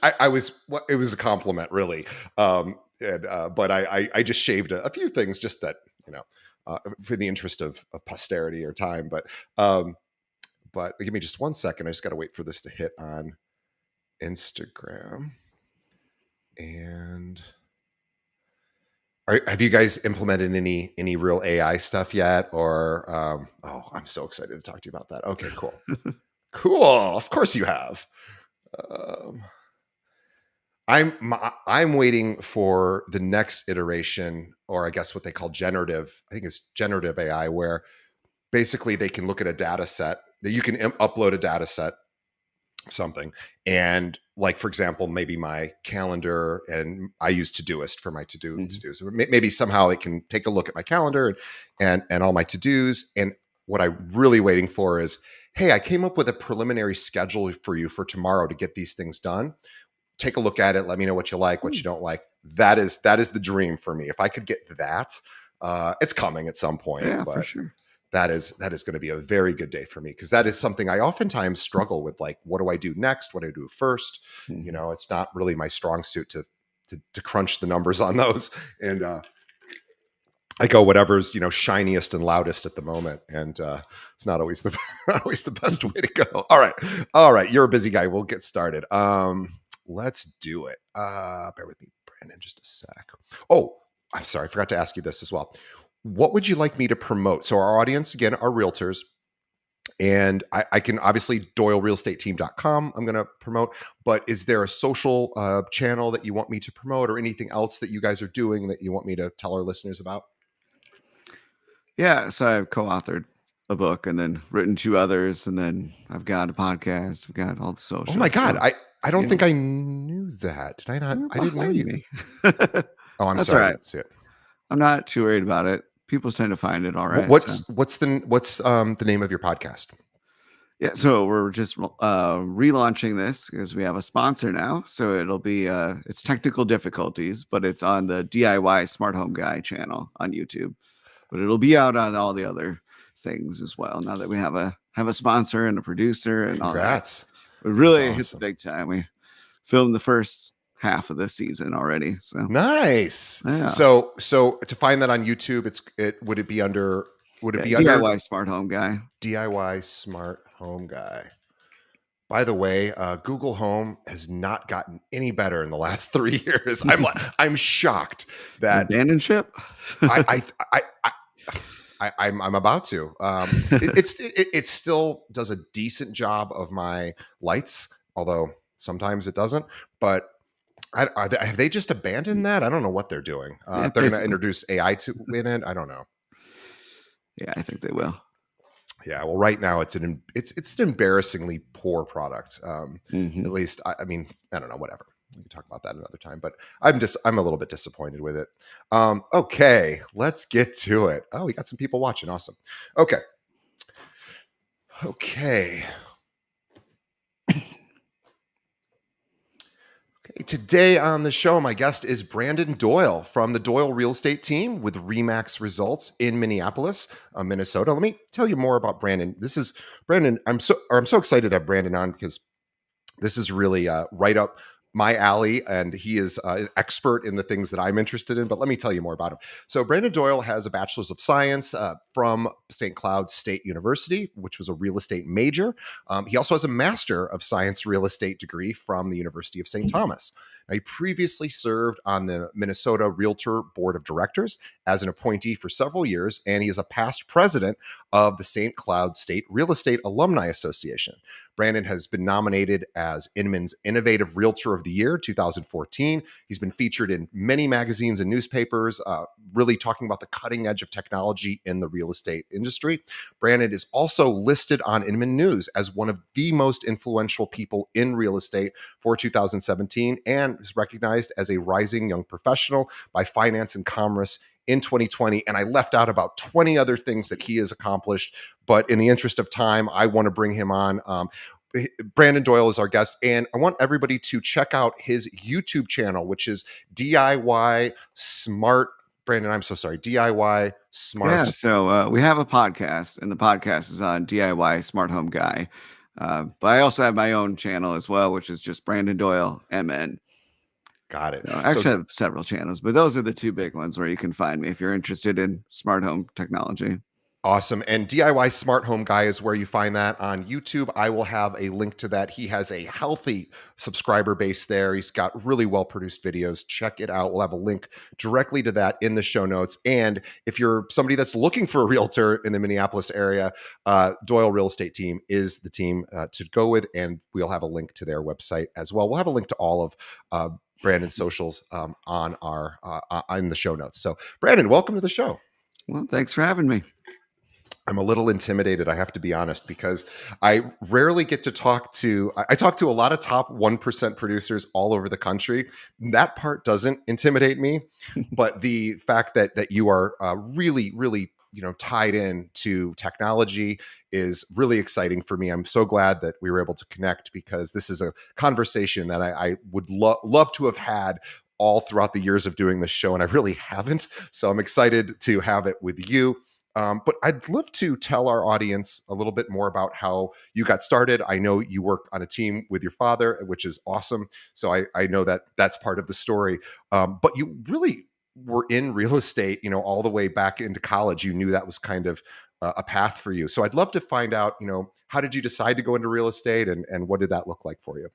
it was a compliment, really. But I just shaved a few things, just that, for the interest of posterity or time. But give me just 1 second. I just got to wait for this to hit on Instagram. And have you guys implemented any real AI stuff yet? Or oh, I'm so excited to talk to you about that. Okay, cool. Cool. Of course you have. I'm waiting for the next iteration, or I guess what they call generative. I think it's generative AI, where basically they can look at a data set that you can upload a data set, something, and like, for example, maybe my calendar, and I use Todoist for my to-dos. Maybe somehow it can take a look at my calendar and all my to-dos. And what I'm really waiting for is, hey, I came up with a preliminary schedule for you for tomorrow to get these things done. Take a look at it. Let me know what you like, what you don't like. That is the dream for me. If I could get that, it's coming at some point. Yeah, but for sure. That is going to be a very good day for me, because that is something I oftentimes struggle with. Like, what do I do next? What do I do first? It's not really my strong suit to crunch the numbers on those. And I go whatever's shiniest and loudest at the moment, and it's not always the best way to go. All right. You're a busy guy. We'll get started. Let's do it. Bear with me, Brandon, just a sec. Oh, I'm sorry. I forgot to ask you this as well. What would you like me to promote? So our audience, again, are realtors. And I can obviously DoyleRealEstateTeam.com I'm going to promote. But is there a social channel that you want me to promote, or anything else that you guys are doing that you want me to tell our listeners about? Yeah. So I've co-authored a book and then written 2 others. And then I've got a podcast. I've got all the socials. Oh my God. I don't think I knew that. Did I not? I didn't know you. Oh, I'm sorry. Right. I didn't see it. I'm not too worried about it. People tend to find it all right. What's the name of your podcast? Yeah, so we're just relaunching this because we have a sponsor now. So it'll be it's technical difficulties, but it's on the DIY Smart Home Guy channel on YouTube. But it'll be out on all the other things as well. Now that we have a sponsor and a producer and all that, we really hit the big time. We filmed the first half of the season already. So nice. Yeah. So to find that on YouTube, would it be under DIY Smart Home Guy? DIY Smart Home Guy. By the way, Google Home has not gotten any better in the last 3 years. I'm shocked that abandoned ship. I'm about to. It still does a decent job of my lights, although sometimes it doesn't. But have they just abandoned that? I don't know what they're doing. They're going to introduce AI in it. I don't know. Yeah, I think they will. Yeah, well, right now it's an embarrassingly poor product. At least, I mean, I don't know. Whatever. We can talk about that another time. But I'm a little bit disappointed with it. Okay, let's get to it. Oh, we got some people watching. Awesome. Okay. Today on the show, my guest is Brandon Doyle from the Doyle Real Estate Team with RE/MAX Results in Minneapolis, Minnesota. Let me tell you more about Brandon. This is Brandon. I'm so excited to have Brandon on, because this is really right up my alley, and he is an expert in the things that I'm interested in. But let me tell you more about him. So Brandon Doyle has a Bachelor's of Science from St. Cloud State University, which was a real estate major. He also has a Master of Science real estate degree from the University of St. Thomas. Now, he previously served on the Minnesota Realtor Board of Directors as an appointee for several years, and he is a past president of the St. Cloud State Real Estate Alumni Association. Brandon has been nominated as Inman's Innovative Realtor of the Year 2014. He's been featured in many magazines and newspapers, really talking about the cutting edge of technology in the real estate industry. Brandon is also listed on Inman News as one of the most influential people in real estate for 2017, and is recognized as a rising young professional by Finance and Commerce in 2020. And I left out about 20 other things that he has accomplished, but in the interest of time, I want to bring him on. Brandon Doyle is our guest, and I want everybody to check out his YouTube channel, which is DIY Smart. Brandon, I'm so sorry. DIY Smart. Yeah, so we have a podcast, and the podcast is on DIY Smart Home Guy. But I also have my own channel as well, which is just Brandon Doyle MN. Got it. So I So actually have several channels, but those are the two big ones where you can find me if you're interested in smart home technology. awesome. And DIY Smart Home Guy is where you find that on YouTube. I will have a link to that. He has a healthy subscriber base there. He's got really well produced videos. Check it out. We'll have a link directly to that in the show notes. And if you're somebody that's looking for a realtor in the Minneapolis area, Doyle Real Estate Team is the team to go with. And we'll have a link to their website as well. We'll have a link to all of Brandon's socials on our in the show notes. So, Brandon, welcome to the show. Well, thanks for having me. I'm a little intimidated, I have to be honest, because I rarely get to talk to I talk to a lot of top 1% producers all over the country. That part doesn't intimidate me, but the fact that you are really tied in to technology is really exciting for me. I'm so glad that we were able to connect because this is a conversation that I would love to have had all throughout the years of doing this show, and I really haven't. So I'm excited to have it with you. But I'd love to tell our audience a little bit more about how you got started. I know you work on a team with your father, which is awesome. So I know that that's part of the story. But you really were in real estate, all the way back into college. You knew that was kind of a path for you. So I'd love to find out, how did you decide to go into real estate and what did that look like for you?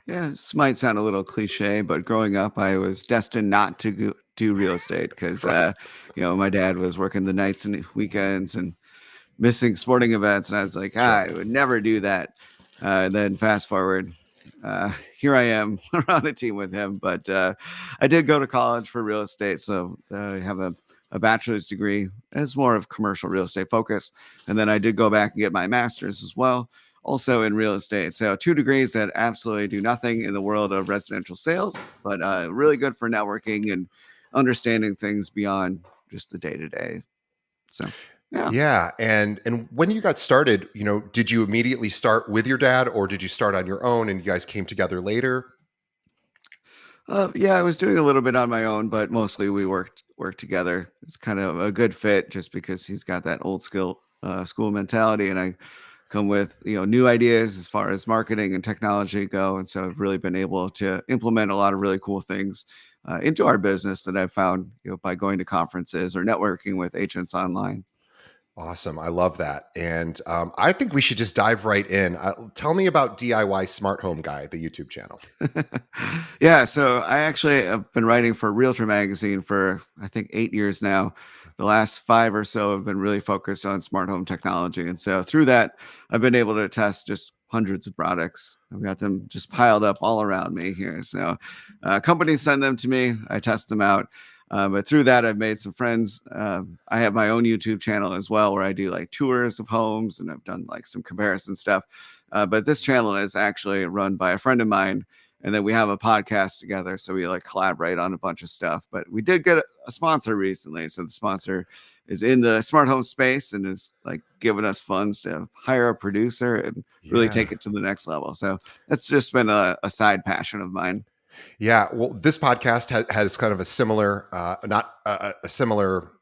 Yeah, this might sound a little cliche, but growing up, I was destined not to do real estate because, Right. my dad was working the nights and weekends and missing sporting events, and I was like, Sure. I would never do that. Then fast forward, here I am on a team with him. But I did go to college for real estate, so I have a bachelor's degree. It's more of commercial real estate focus, and then I did go back and get my master's as well, also in real estate. So two degrees that absolutely do nothing in the world of residential sales, but really good for networking and understanding things beyond just the day to day. So yeah. Yeah, and when you got started, did you immediately start with your dad, or did you start on your own and you guys came together later? Yeah, I was doing a little bit on my own, but mostly we worked together. It's kind of a good fit just because he's got that old school mentality, and I come with new ideas as far as marketing and technology go, and so I've really been able to implement a lot of really cool things into our business that I've found by going to conferences or networking with agents online. Awesome, I love that, and I think we should just dive right in. Tell me about DIY Smart Home Guy, the YouTube channel. Yeah, so I actually have been writing for Realtor magazine for I think 8 years now. The last five or so have been really focused on smart home technology, and so through that, I've been able to test just hundreds of products. I've got them just piled up all around me here. So companies send them to me, I test them out. But through that, I've made some friends. I have my own YouTube channel as well, where I do like tours of homes, and I've done like some comparison stuff. But this channel is actually run by a friend of mine, and then we have a podcast together, so we like collaborate on a bunch of stuff. But we did get a sponsor recently, so the sponsor is in the smart home space and is like giving us funds to hire a producer and really Yeah. take it to the next level. So that's just been a side passion of mine. Yeah, well, this podcast has kind of a similar, not a similar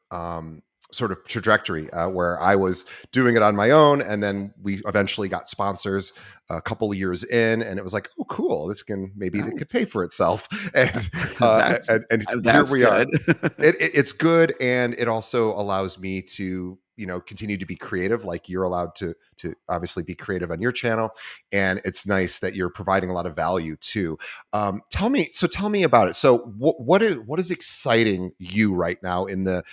sort of trajectory where I was doing it on my own, and then we eventually got sponsors a couple of years in, and it was like, oh, cool, this can maybe it could Nice. pay for itself, and that's and here that's we are. good. It's good, and it also allows me to continue to be creative, like you're allowed to obviously be creative on your channel, and it's nice that you're providing a lot of value too. Tell me about it. So what is exciting you right now in the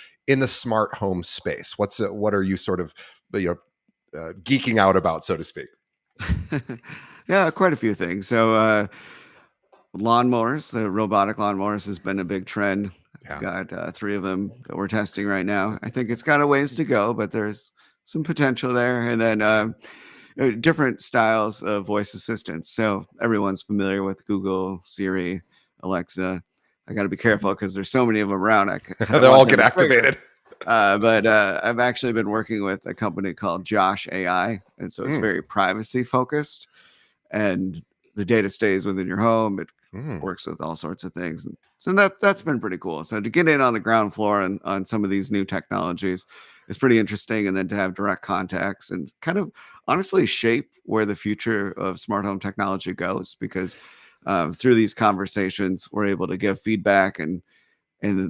smart home space? What are you sort of geeking out about, so to speak? Yeah, quite a few things. So, lawnmowers, robotic lawnmowers has been a big trend. I've Yeah. got three of them that we're testing right now. I think it's got a ways to go, but there's some potential there. And then different styles of voice assistants. So everyone's familiar with Google, Siri, Alexa. I got to be careful because there's so many of them around. I don't They all want them get to trigger. activated. But I've actually been working with a company called Josh AI, and so it's Mm, very privacy focused, and the data stays within your home. It mm. works with all sorts of things, and so that's been pretty cool. So to get in on the ground floor and on some of these new technologies is pretty interesting, and then to have direct contacts and kind of honestly shape where the future of smart home technology goes, because through these conversations, we're able to give feedback, and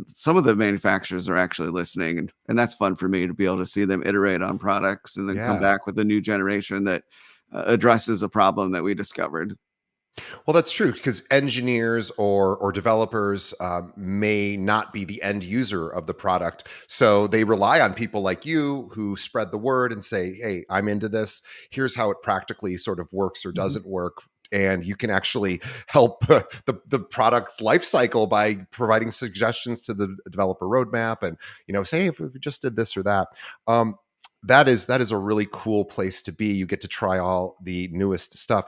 some of the manufacturers are actually listening, and that's fun for me to be able to see them iterate on products and then come Yeah. back with a new generation that addresses a problem that we discovered. Well, that's true because engineers or developers may not be the end user of the product, so they rely on people like you who spread the word and say, "Hey, I'm into this. Here's how it practically sort of works or Mhm. doesn't work." And you can actually help the product's life cycle by providing suggestions to the developer roadmap, and say, "Hey, if we just did this or that." Um, that is a really cool place to be. You get to try all the newest stuff.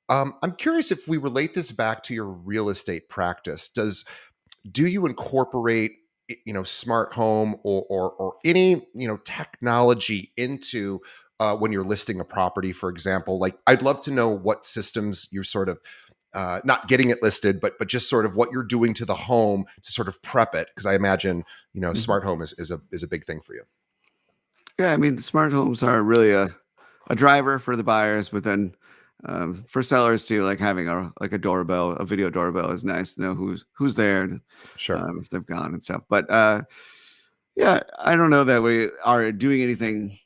I'm curious if we relate this back to your real estate practice. Do you incorporate smart home or any technology into when you're listing a property, for example? Like, I'd love to know what systems you're sort of not getting it listed, but just sort of what you're doing to the home to sort of prep it, because I imagine Mhm. smart home is a big thing for you. Yeah, I mean, smart homes are really a driver for the buyers, but then for sellers too, like having a doorbell, a video doorbell is nice to know who's there, and, Sure. if they've gone and stuff. But yeah, I don't know that we are doing anything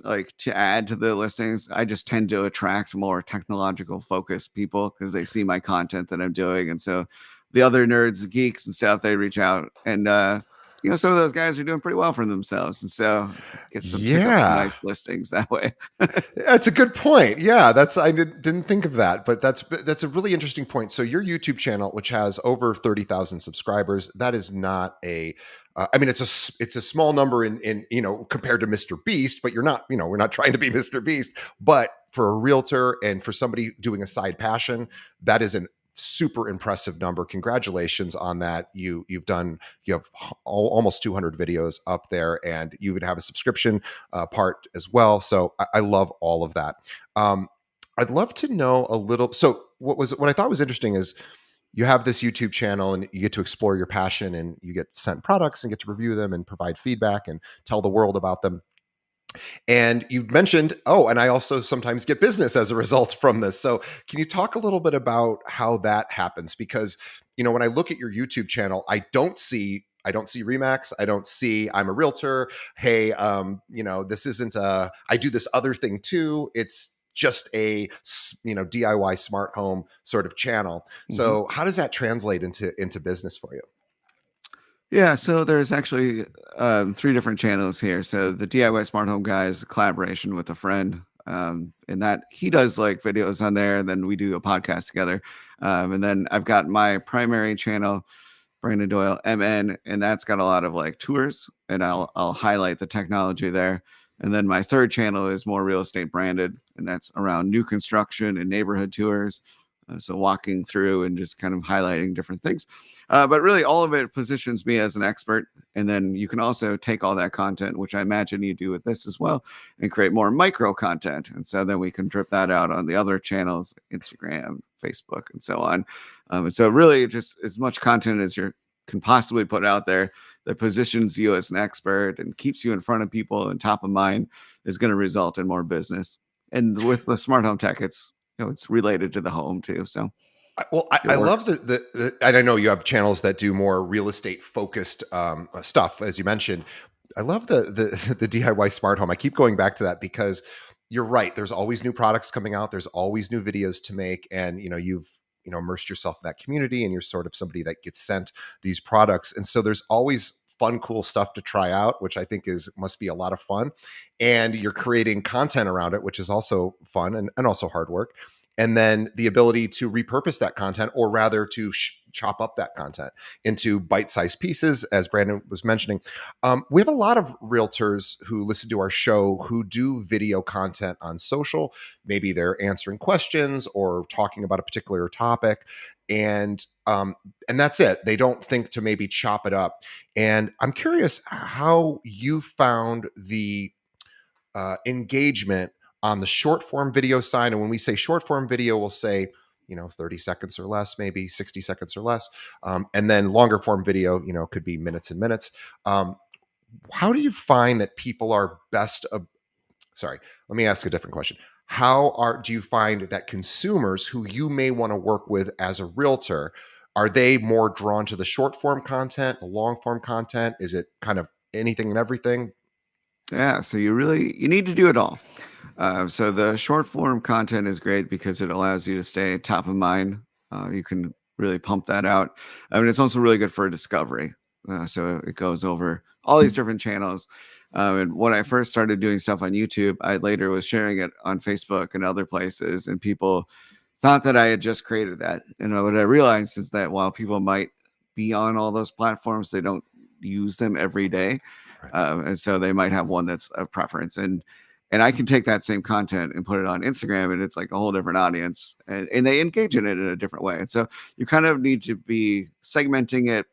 like to add to the listings. I just tend to attract more technological focused people because they see my content that I'm doing. And so the other nerds, geeks and stuff, they reach out, and some of those guys are doing pretty well for themselves. And so get some pick up some Yeah. nice listings that way. That's a good point. Yeah, I didn't think of that, but that's a really interesting point. So your YouTube channel, which has over 30,000 subscribers, that is not a. I mean, it's a small number in compared to Mr. Beast, but you're not we're not trying to be Mr. Beast, but for a realtor and for somebody doing a side passion, that is an super impressive number. Congratulations on that. You have almost 200 videos up there, and you would have a subscription part as well. So I love all of that. Um, I'd love to know a little. So what I thought was interesting is you have this YouTube channel and you get to explore your passion and you get sent products and get to review them and provide feedback and tell the world about them. And you mentioned, oh, and I also sometimes get business as a result from this. So, can you talk a little bit about how that happens? Because, when I look at your YouTube channel, I don't see Remax. I don't see I'm a realtor. Hey, this isn't I do this other thing too. It's just a DIY smart home sort of channel. Mhm. So, how does that translate into business for you? Yeah, so there's actually three different channels here. So the DIY Smart Home guy is a collaboration with a friend, and that he does like videos on there, and then we do a podcast together. And then I've got my primary channel, Brandon Doyle MN, and that's got a lot of like tours, and I'll highlight the technology there. And then my third channel is more real estate branded, and that's around new construction and neighborhood tours. So walking through and just kind of highlighting different things. But really, all of it positions me as an expert. And then you can also take all that content, which I imagine you do with this as well, and create more micro content. And so then we can drip that out on the other channels, Instagram, Facebook, and so on. And so really just as much content as you can possibly put out there that positions you as an expert and keeps you in front of people and top of mind is going to result in more business. And with the smart home tech, it's related to the home too. So Well, I it love works. and I know you have channels that do more real estate focused stuff, as you mentioned. I love the the DIY smart home. I keep going back to that because you're right. There's always new products coming out. There's always new videos to make, and you've immersed yourself in that community, and you're sort of somebody that gets sent these products, and so there's always fun, cool stuff to try out, which I think is must be a lot of fun. And you're creating content around it, which is also fun and also hard work, and then the ability to repurpose that content, or rather to chop up that content into bite-sized pieces, as Brandon was mentioning. We have a lot of realtors who listen to our show who do video content on social. Maybe they're answering questions or talking about a particular topic, and that's it. They don't think to maybe chop it up. And I'm curious how you found the engagement on the short form video side. And when we say short form video, we'll say 30 seconds or less, maybe 60 seconds or less, and then longer form video could be minutes and minutes. How do you find that people are best sorry, let me ask a different question. Do you find that consumers who you may want to work with as a realtor, are they more drawn to the short form content, the long form content? Is it kind of anything and everything? Yeah, so you need to do it all. So the short form content is great because it allows you to stay top of mind. You can really pump that out. I mean, it's also really good for discovery. So it goes over all these different channels. And when I first started doing stuff on YouTube, I later was sharing it on Facebook and other places, and people thought that I had just created that. And what I realized is that while people might be on all those platforms, they don't use them every day, Right. and so they might have one that's a preference. And I can take that same content and put it on Instagram, and it's like a whole different audience, and they engage in it in a different way. And so you kind of need to be segmenting it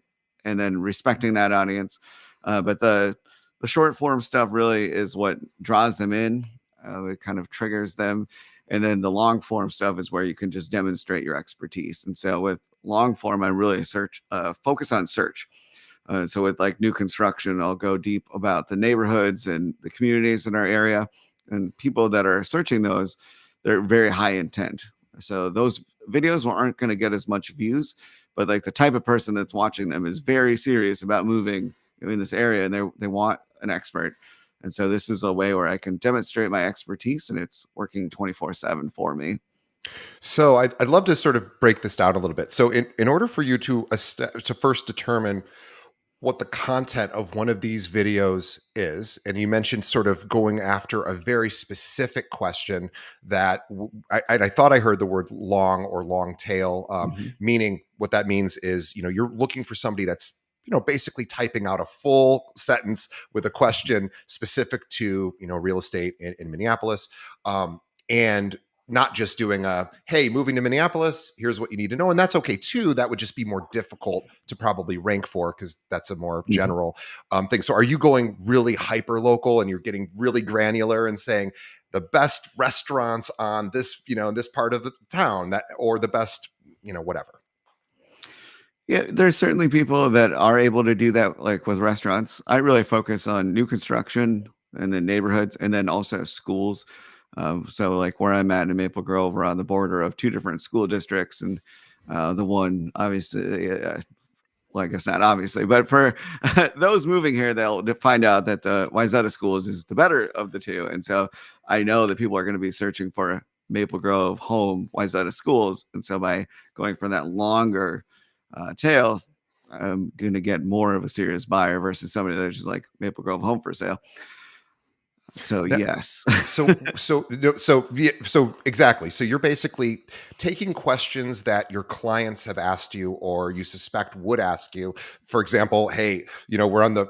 and then respecting that audience. But the short form stuff really is what draws them in. It kind of triggers them. And then the long form stuff is where you can just demonstrate your expertise. And so with long form, I really focus on search. So with like new construction, I'll go deep about the neighborhoods and the communities in our area, and people that are searching those, they're very high intent. So those videos aren't going to get as much views, but like the type of person that's watching them is very serious about moving in this area, and they want an expert. And so this is a way where I can demonstrate my expertise, and it's working 24/7 for me. So I'd love to sort of break this down a little bit. So in order for you to first determine what the content of one of these videos is, and you mentioned sort of going after a very specific question that I thought I heard the word long or long tail, Mhm. meaning what that means is, you're looking for somebody that's, basically typing out a full sentence with a question specific to, real estate in Minneapolis. And not just doing a, hey, moving to Minneapolis, here's what you need to know. And that's okay too. That would just be more difficult to probably rank for because that's a more Mhm. general thing. So are you going really hyper local and you're getting really granular and saying the best restaurants on this, this part of the town, that, or the best, whatever? Yeah, there's certainly people that are able to do that, like with restaurants. I really focus on new construction and then neighborhoods and then also schools. So, like where I'm at in Maple Grove, we're on the border of two different school districts. And the one, obviously, well, I guess not obviously, but for those moving here, they'll find out that the Wayzata schools is the better of the two. And so I know that people are going to be searching for Maple Grove home Wayzata schools. And so by going for that longer tail, I'm going to get more of a serious buyer versus somebody that's just like Maple Grove home for sale. So Now, yes. so exactly. So you're basically taking questions that your clients have asked you or you suspect would ask you. For example, hey, we're on the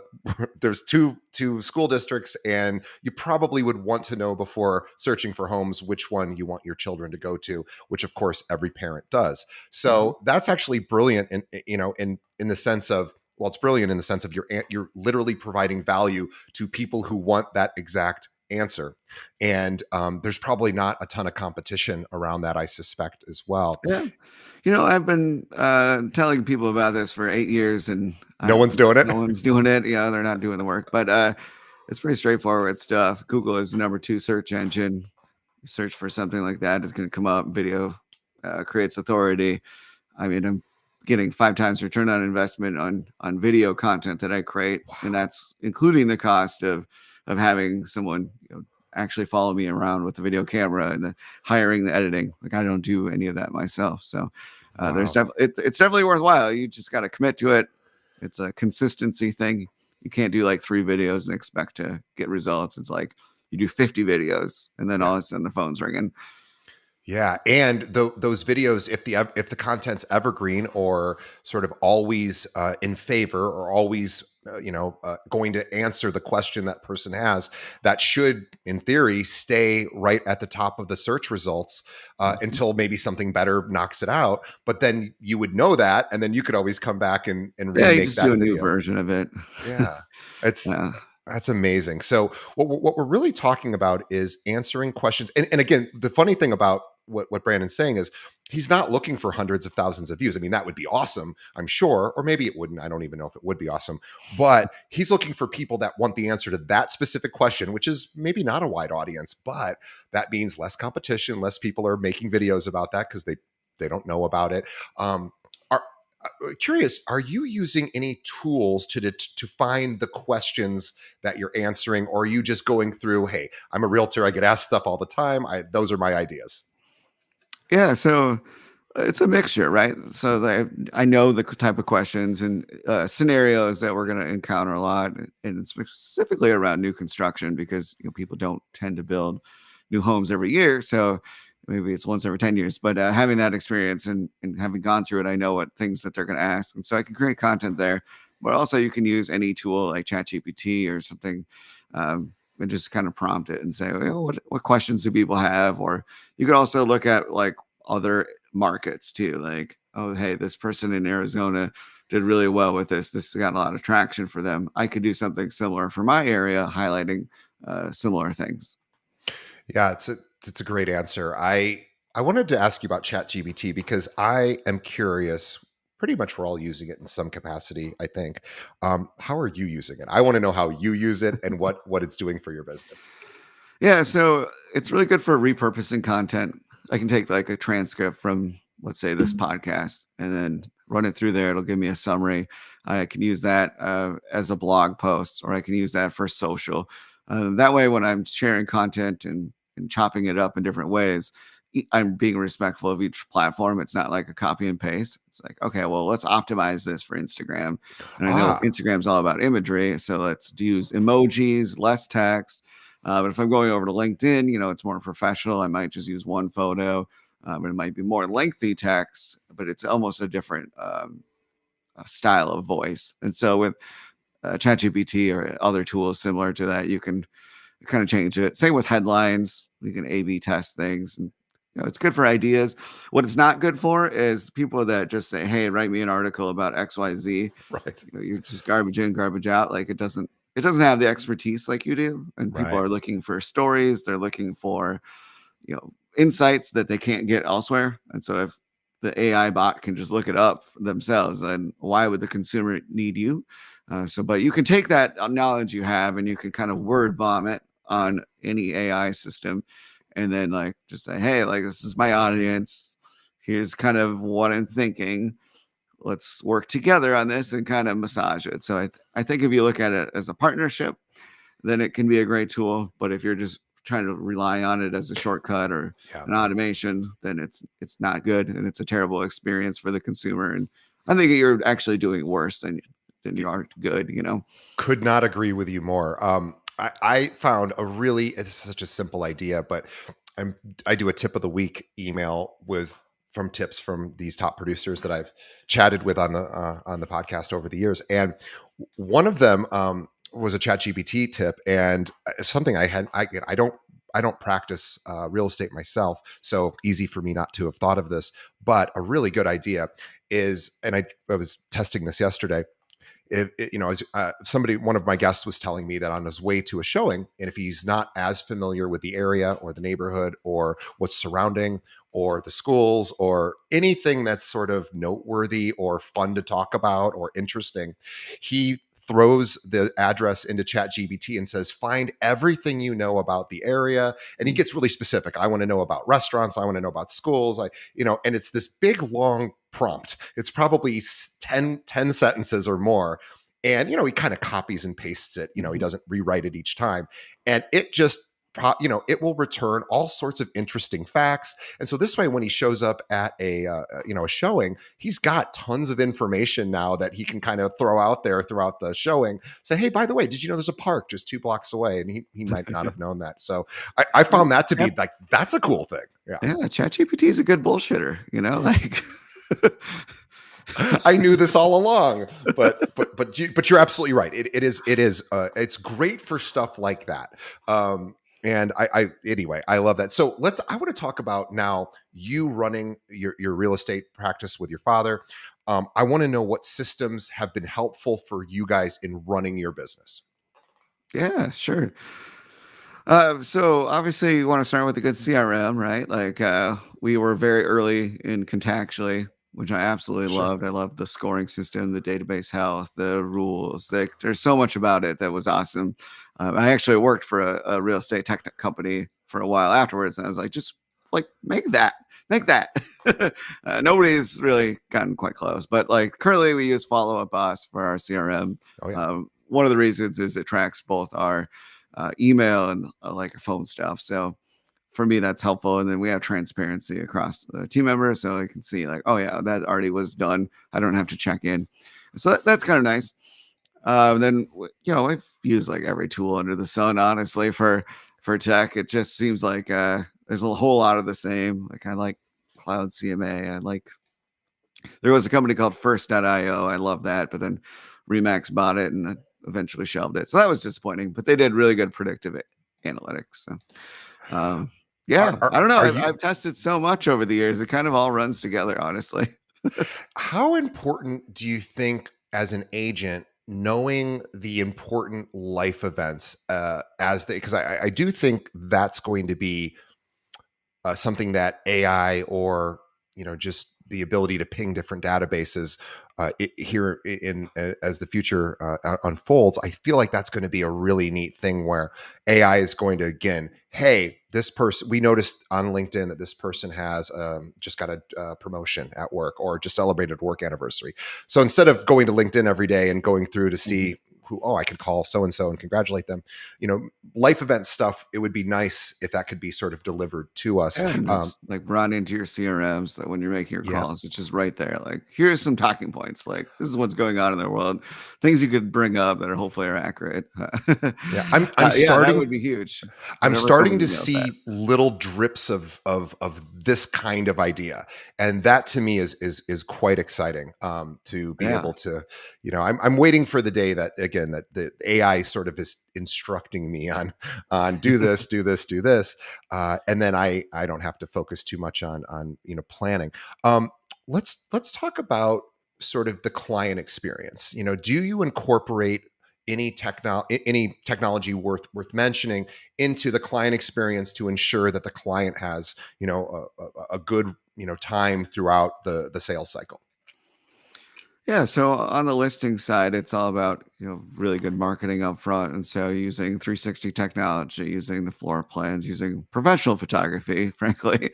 there's two school districts, and you probably would want to know before searching for homes which one you want your children to go to, which of course every parent does. Mhm. So that's actually brilliant in the sense of, well, it's brilliant in the sense of you're literally providing value to people who want that exact answer. And there's probably not a ton of competition around that, I suspect, as well. Yeah. I've been telling people about this for 8 years, and No one's doing it. no one's doing it. They're not doing the work, but it's pretty straightforward stuff. Google is the number two search engine. You search for something like that, it's going to come up. Video creates authority. I mean, I'm getting 5 times return on investment on video content that I create, and Wow. that's including the cost of having someone actually follow me around with the video camera and the hiring the editing. Like I don't do any of that myself, so Wow. it's definitely worthwhile. You just got to commit to it. It's a consistency thing. You can't do like 3 videos and expect to get results. It's like you do 50 videos and then Yeah. all of a sudden the phone's ringing. Yeah, and those videos, if the content's evergreen or sort of always in favor or always going to answer the question that person has, that should, in theory, stay right at the top of the search results Mhm. until maybe something better knocks it out. But then you would know that, and then you could always come back and Yeah, you remake just do that a new video. version of it. Yeah, it's Yeah. that's amazing. So what we're really talking about is answering questions. And again, the funny thing about what Brandon's saying is he's not looking for hundreds of thousands of views. I mean, that would be awesome, I'm sure, or maybe it wouldn't. I don't even know if it would be awesome, but he's looking for people that want the answer to that specific question, which is maybe not a wide audience, but that means less competition, less people are making videos about that because they don't know about it. Are curious, are you using any tools to find the questions that you're answering, or are you just going through, hey, I'm a realtor, I get asked stuff all the time, those are my ideas? Yeah, so it's a mixture, right? So I know the type of questions and scenarios that we're going to encounter a lot, and specifically around new construction because people don't tend to build new homes every year. So maybe it's once every 10 years. But having that experience and having gone through it, I know what things that they're going to ask, and so I can create content there. But also, you can use any tool like ChatGPT or something. And just kind of prompt it and say, well, what questions do people have? Or you could also look at like other markets too. Like, oh, hey, this person in Arizona did really well with this. This got a lot of traction for them. I could do something similar for my area, highlighting similar things. Yeah, it's a great answer. I wanted to ask you about ChatGPT because I am curious. Pretty much we're all using it in some capacity, I think. How are you using it? I want to know how you use it and what it's doing for your business. Yeah, so it's really good for repurposing content. I can take like a transcript from, let's say, this podcast and then run it through there. It'll give me a summary. I can use that as a blog post, or I can use that for social. That way, when I'm sharing content and chopping it up in different ways, I'm being respectful of each platform. It's not like a copy and paste. It's like, okay, well, let's optimize this for Instagram. And I know Ah, Instagram's all about imagery. So let's use emojis, less text. But if I'm going over to LinkedIn, it's more professional. I might just use one photo, but it might be more lengthy text, but it's almost a different style of voice. And so with ChatGPT or other tools similar to that, you can kind of change it. Same with headlines. You can A/B test things, and it's good for ideas. What it's not good for is people that just say, "Hey, write me an article about XYZ." right, You're just garbage in, garbage out. Like it doesn't have the expertise like you do. And people right. are looking for stories. They're looking for, insights that they can't get elsewhere. And so if the AI bot can just look it up themselves, then why would the consumer need you? But you can take that knowledge you have and you can kind of word bomb it on any AI system, and then like just say, hey, like this is my audience. Here's kind of what I'm thinking. Let's work together on this and kind of massage it. So I think if you look at it as a partnership, then it can be a great tool. But if you're just trying to rely on it as a shortcut or Yeah. an automation, then it's not good and it's a terrible experience for the consumer. And I think you're actually doing worse than you are good. Could not agree with you more. I found it's such a simple idea, but I'm, I do a tip of the week email with from tips from these top producers that I've chatted with on the podcast over the years, and one of them was a ChatGPT tip, and something I don't practice real estate myself, so easy for me not to have thought of this. But a really good idea is, and I was testing this yesterday, as somebody, one of my guests was telling me that on his way to a showing, and if he's not as familiar with the area or the neighborhood or what's surrounding or the schools or anything that's sort of noteworthy or fun to talk about or interesting, he throws the address into ChatGPT and says, find everything you know about the area. And he gets really specific. I want to know about restaurants. I want to know about schools. And it's this big, long prompt. It's probably 10 sentences or more. And, he kind of copies and pastes it. He Mhm. doesn't rewrite it each time. And it just, it will return all sorts of interesting facts. And so this way, when he shows up at a showing, he's got tons of information now that he can kind of throw out there throughout the showing. Say, hey, by the way, did you know there's a park just 2 blocks away? And he might not have known that. So I found that to Yeah, be like, that's a cool thing. Yeah. yeah. ChatGPT is a good bullshitter. Like I knew this all along, but you're absolutely right. It's great for stuff like that. And I anyway, I love that. So I want to talk about now you running your real estate practice with your father. I want to know what systems have been helpful for you guys in running your business. yeah, sure. So obviously you want to start with a good CRM, right? Like we were very early in Contactually, which I absolutely Sure. loved. I loved the scoring system, the database health, the rules. Like there's so much about it that was awesome. I actually worked for a real estate tech company for a while afterwards, and I was like, just like make that. Nobody's really gotten quite close, but like currently we use Follow Up Boss for our CRM. Oh yeah. One of the reasons is it tracks both our email and like phone stuff. So for me, that's helpful. And then we have transparency across the team members, so I can see like, oh yeah, that already was done. I don't have to check in. So that's kind of nice. Then I've used like every tool under the sun, honestly, for tech. It just seems like there's a whole lot of the same. Like I like Cloud CMA. I like there was a company called First.io. I love that, but then Remax bought it and eventually shelved it. So that was disappointing. But they did really good predictive analytics. So yeah, I don't know. Are I've you tested so much over the years. It kind of all runs together, honestly. how important do you think as an agent knowing the important life events as they because I do think that's going to be something that AI or just the ability to ping different databases here in as the future unfolds. I feel like that's going to be a really neat thing where AI is going to again, hey, this person we noticed on LinkedIn that this person has just got a promotion at work or just celebrated a work anniversary. So instead of going to LinkedIn every day and going through to Mhm. see who, oh, I could call so and so and congratulate them, life event stuff, it would be nice if that could be sort of delivered to us. Yeah, and just like brought into your CRMs that when you're making your Yeah. calls, it's just right there. Like, here's some talking points. Like, this is what's going on in the world. Things you could bring up that are hopefully are accurate. Yeah. I'm Yeah, that starting would be huge. I'm Whatever starting company to nails that. see little drips of this kind of idea, and that to me is quite exciting. To be Yeah. able to, I'm waiting for the day that again that the AI sort of is instructing me on do this, do this, do this, and then I don't have to focus too much on planning. Um, let's talk about sort of the client experience. Do you incorporate any technology worth mentioning into the client experience to ensure that the client has a good time throughout the sales cycle? Yeah, so on the listing side, it's all about really good marketing up front, and so using 360 technology, using the floor plans, using professional photography, frankly,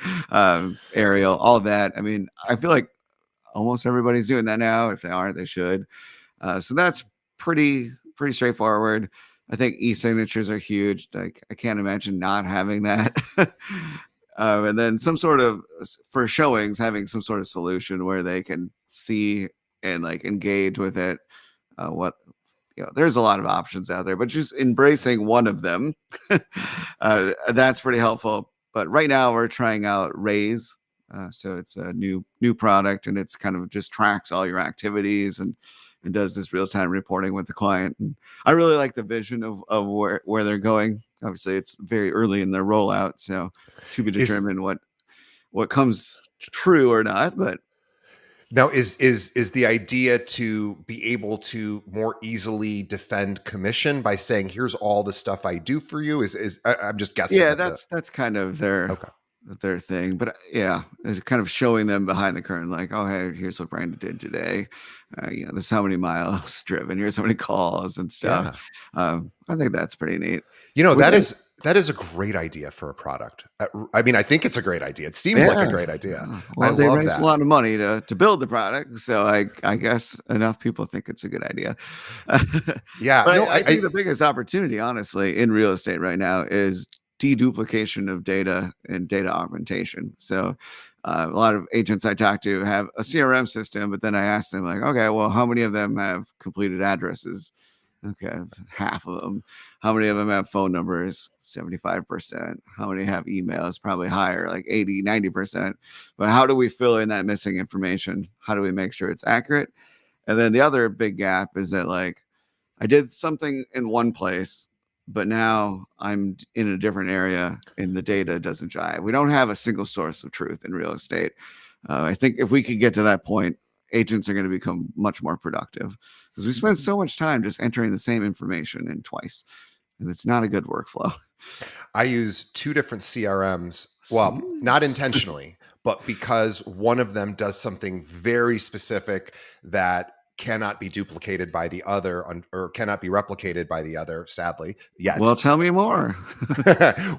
aerial, all of that. I mean, I feel like almost everybody's doing that now. If they aren't, they should. So that's pretty straightforward. I think e-signatures are huge. Like I can't imagine not having that. And then some sort of for showings, having some sort of solution where they can see and like engage with it. What there's a lot of options out there, but just embracing one of them, that's pretty helpful. But right now we're trying out Raise. So it's a new product, and it's kind of just tracks all your activities and does this real time reporting with the client. And I really like the vision of where they're going. Obviously, it's very early in their rollout, so to be Is determined what comes true or not. But Now, is the idea to be able to more easily defend commission by saying, "Here's all the stuff I do for you"? I'm just guessing yeah, at the that's kind of their okay. their thing. But yeah, it's kind of showing them behind the curtain, like, oh hey, here's what Brandon did today. This is how many miles driven. Here's how many calls and stuff. Yeah. I think that's pretty neat. You know, With that it, is a great idea for a product. I mean, I think it's a great idea. It seems like a yeah. great idea. I Well, they love raised a that. lot of money to build the product, so I guess enough people think it's a good idea. But Yeah. No, I think the biggest opportunity, honestly, in real estate right now is deduplication of data and data augmentation. So a lot of agents I talk to have a CRM system, but then I ask them like, okay, well, how many of them have completed addresses? Okay, half of them. How many of them have phone numbers? 75%. How many have emails? Probably higher, like 80, 90%. But how do we fill in that missing information? How do we make sure it's accurate? And then the other big gap is that like I did something in one place, but now I'm in a different area and the data doesn't jive. We don't have a single source of truth in real estate. I think if we could get to that point, agents are going to become much more productive because we spend so much time just entering the same information in twice. and it's not a good workflow. I use 2 different CRMs. Well, not Serious? intentionally, but because one of them does something very specific that cannot be duplicated by the other or cannot be replicated by the other, sadly, yet. Well, tell me more.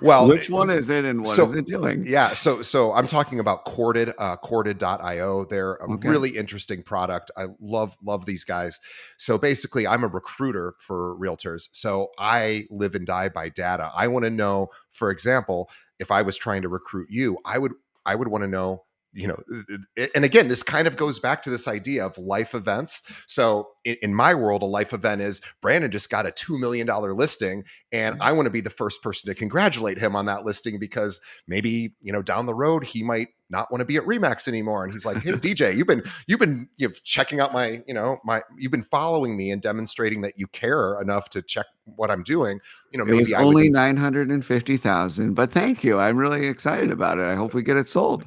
Well, Which one is it and what is so it doing? yeah, so I'm talking about Corded, Corded.io. They're a Okay. really interesting product. I love these guys. So basically, I'm a recruiter for realtors. So I live and die by data. I want to know, for example, if I was trying to recruit you, I would want to know, and again, this kind of goes back to this idea of life events. So in my world, a life event is Brandon just got a $2 million listing, and I want to be the first person to congratulate him on that listing because maybe down the road he might not want to be at Remax anymore, and he's like, "Hey DJ, you've been checking out my you've been following me and demonstrating that you care enough to check what I'm doing. It was Maybe I would only need." 950,000, but thank you. I'm really excited about it. I hope we get it sold.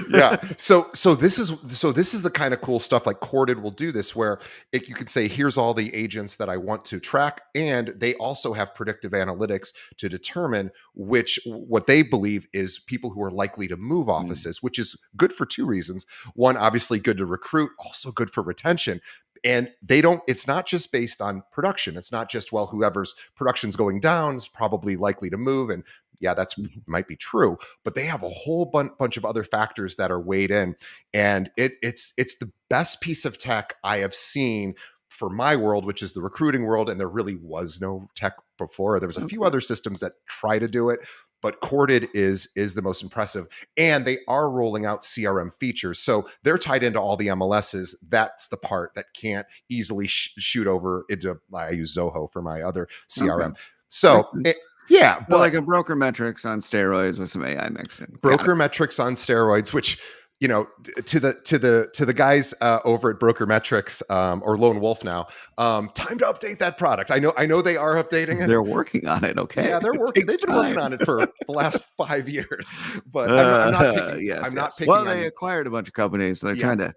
Yeah. So this is the kind of cool stuff like Corded will do this, where you could say, here's all the agents that I want to track, and they also have predictive analytics to determine what they believe is people who are likely to move Mm, offices, which is good for two reasons. One, obviously good to recruit, also good for retention. And it's not just based on production. It's not just, well, whoever's production's going down is probably likely to move. And yeah, that's mhm. might be true, but they have a whole bunch of other factors that are weighed in, and it's the best piece of tech I have seen for my world, which is the recruiting world. And there really was no tech before. There was a few Okay. other systems that try to do it, but Corded is the most impressive, and they are rolling out CRM features, so they're tied into all the MLSs. That's the part that can't easily shoot over into. I use Zoho for my other Okay. CRM, Makes so sense. yeah, So like but a broker metrics on steroids with some AI mixed in. Got it. broker metrics on steroids, which to the guys over at broker metrics, or lone wolf now, time to update that product. I know they are updating it. They're working on it. Okay. Yeah, they're It working, takes they've been working time. on it for the last 5 years, but I'm not picking Yes, I'm not yes. Well, picking they on. acquired a bunch of companies, so they're Yeah, trying to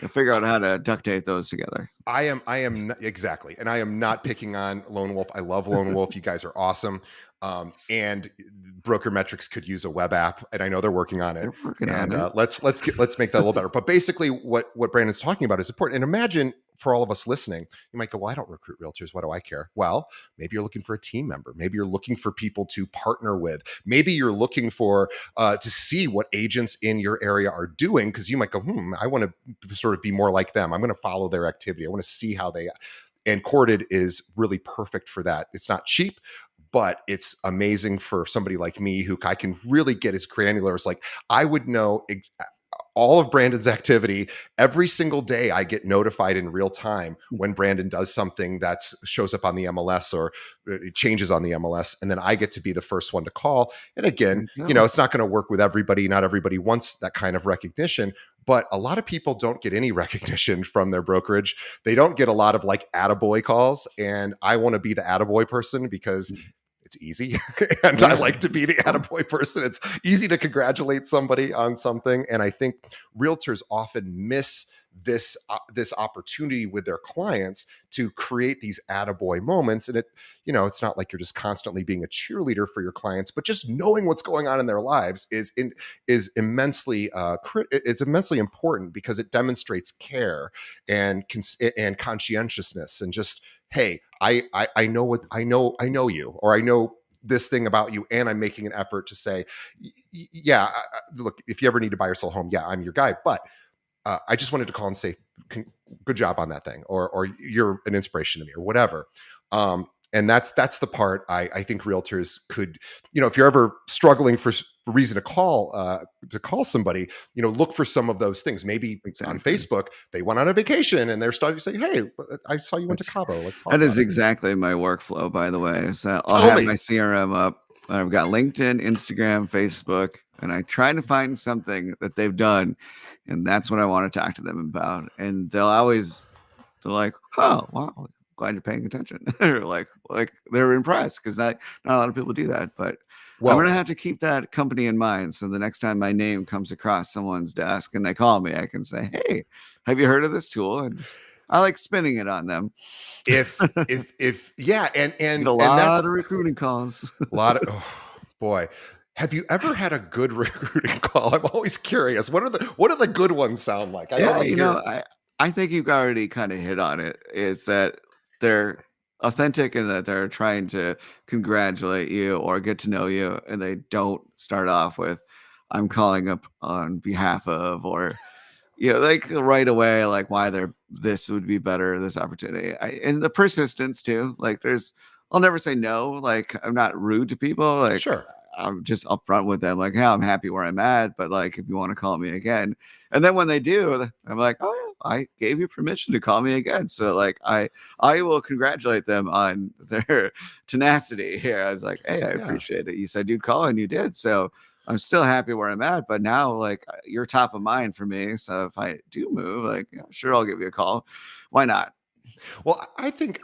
figure out how to duct tape those together. exactly, and I am not picking on Lone Wolf. I love Lone Wolf. You guys are awesome, and Broker Metrics could use a web app, and I know they're working on it. They're working on And it. let's make that a little better. But basically, what Brandon's talking about is important. And imagine for all of us listening, you might go, "Well, I don't recruit realtors. What do I care?" Well, maybe you're looking for a team member. Maybe you're looking for people to partner with. Maybe you're looking for to see what agents in your area are doing, because you might go, I want to sort of be more like them. I'm going to follow their activity. I want to see how they. And Corded is really perfect for that. It's not cheap, but it's amazing for somebody like me who I can really get as granular as, like, I would know all of Brandon's activity every single day. I get notified in real time when Brandon does something that shows up on the MLS, or it changes on the MLS, and then I get to be the first one to call. And There again, you go. it's not going to work with everybody. Not everybody wants that kind of recognition, but a lot of people don't get any recognition from their brokerage. They don't get a lot of like attaboy calls, and I want to be the attaboy person because Mm. it's easy. And I Yeah. like to be the Cool. attaboy person. It's easy to congratulate somebody on something. And I think realtors often miss this opportunity with their clients to create these attaboy moments. And it's not like you're just constantly being a cheerleader for your clients, but just knowing what's going on in their lives is immensely it's immensely important, because it demonstrates care and conscientiousness, and just, hey, I know what I know you, or I know this thing about you, and I'm making an effort to say, yeah, look, if you ever need to buy or sell a home, yeah, I'm your guy. But I just wanted to call and say, good job on that thing, or you're an inspiration to me, or whatever. And that's the part I think realtors could, if you're ever struggling for a reason to call somebody, look for some of those things. Maybe on Exactly. Facebook they went on a vacation and they're starting to say, "Hey, I saw you went to That's Cabo. Let's talk that is about it." exactly my workflow, by the way. So I'll Tell have me. my CRM up. I've got LinkedIn, Instagram, Facebook, and I try to find something that they've done, and that's what I want to talk to them about. And they're like, "Oh, wow, glad you're paying attention." They're like they're impressed because not a lot of people do that. But I'm gonna Well, have to keep that company in mind. So the next time my name comes across someone's desk and they call me, I can say, "Hey, have you heard of this tool?" I like spinning it on them. If yeah, Get a and that's lot of recruiting calls. a lot of oh, boy. Have you ever had a good recruiting call? I'm always curious. What are the good ones sound like? I Yeah, want to hear. I think you've already kind of hit on it. Is that they're authentic and that they're trying to congratulate you or get to know you, and they don't start off with, "I'm calling up on behalf of," or like right away, like why this would be better, this opportunity. And the persistence too. Like I'll never say no. Like I'm not rude to people. Like Sure. I'm just upfront with them. Like, yeah, I'm happy where I'm at, but like if you want to call me again, and then when they do, I'm like, oh, yeah, I gave you permission to call me again. So like I will congratulate them on their tenacity here. I was like, hey, I Yeah. appreciate it. You said you'd call and you did. So I'm still happy where I'm at, but now like you're top of mind for me. So if I do move, like yeah, sure, I'll give you a call. Why not? Well, I think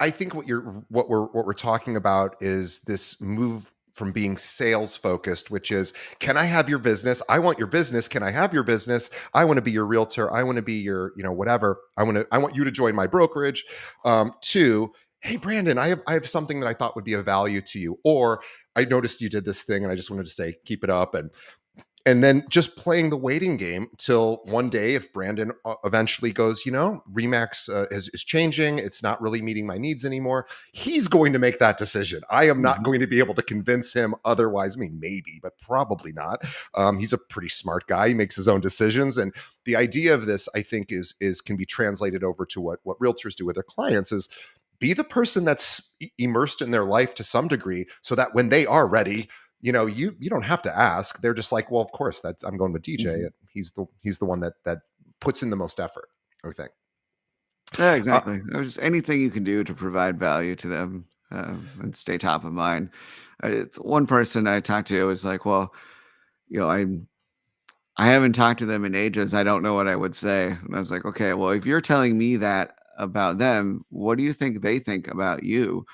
what we're talking about is this move from being sales focused, which is, can I have your business? I want your business. Can I have your business? I want to be your realtor. I want to be your, whatever. I want you to join my brokerage. To, hey Brandon, I have something that I thought would be of value to you. Or I noticed you did this thing and I just wanted to say, keep it up. And then just playing the waiting game till one day, if Brandon eventually goes, Remax is changing, it's not really meeting my needs anymore, he's going to make that decision. I am not Mhm. going to be able to convince him otherwise. I mean, maybe, but probably not. He's a pretty smart guy. He makes his own decisions. And the idea of this, I think, is can be translated over to what realtors do with their clients is be the person that's immersed in their life to some degree so that when they are ready, you don't have to ask. They're just like, well, of course, that's I'm going with DJ. Mhm. He's the one that puts in the most effort, I think. Yeah, Uh, exactly. There's anything you can do to provide value to them and stay top of mind. It's one person I talked to was like, well, I haven't talked to them in ages. I don't know what I would say. And I was like, okay, well, if you're telling me that about them, what do you think they think about you?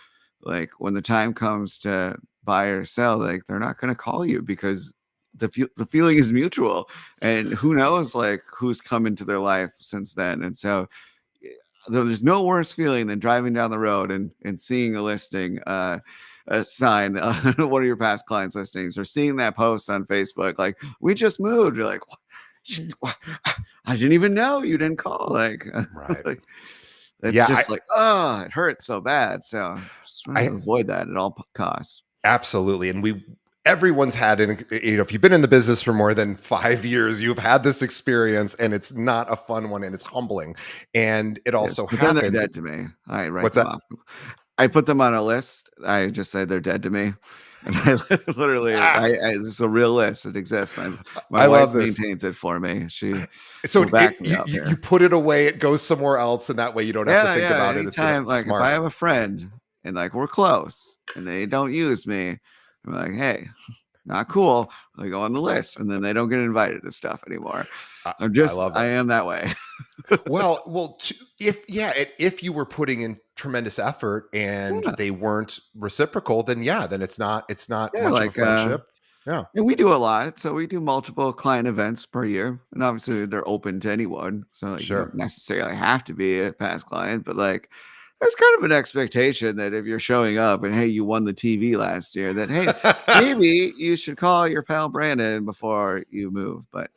Like when the time comes to buy or sell, like they're not going to call you because the feeling is mutual, and who knows like who's come into their life since then. And so eh, there's no worse feeling than driving down the road and seeing a listing, a sign on one of your past clients' listings, or seeing that post on Facebook, like we just moved. You're like, what? I didn't even know you didn't call. Like, right. like it's Yeah. I just like, oh, it hurts so bad. So just trying I to avoid that at all costs. absolutely. And everyone's had if you've been in the business for more than 5 years, you've had this experience, and it's not a fun one, and it's humbling. And it Yes, also but then they're happens. dead to me. I write What's them that? off. I put them on a list. I just say they're dead to me, and I literally, Ah, this is a real list. It exists. My I wife love this. maintains it for me. She So will back me you, up you here. put it away, it goes somewhere else, and that way you don't have to Yeah, think yeah. about it. It's Anytime, like if I smart. have a friend and like we're close and they don't use me, I'm like, hey, not cool. I go on the list, and then they don't get invited to stuff anymore. I love I that. am that way. Well, if you were putting in tremendous effort and Yeah, they weren't reciprocal, then yeah, then it's not yeah. much of a Like, friendship. Yeah, and we do a lot. So we do multiple client events per year, and obviously they're open to anyone. So like, you don't sure. necessarily have to be a past client, but like. There's kind of an expectation that if you're showing up and hey, you won the TV last year, that hey, maybe you should call your pal Brandon before you move. But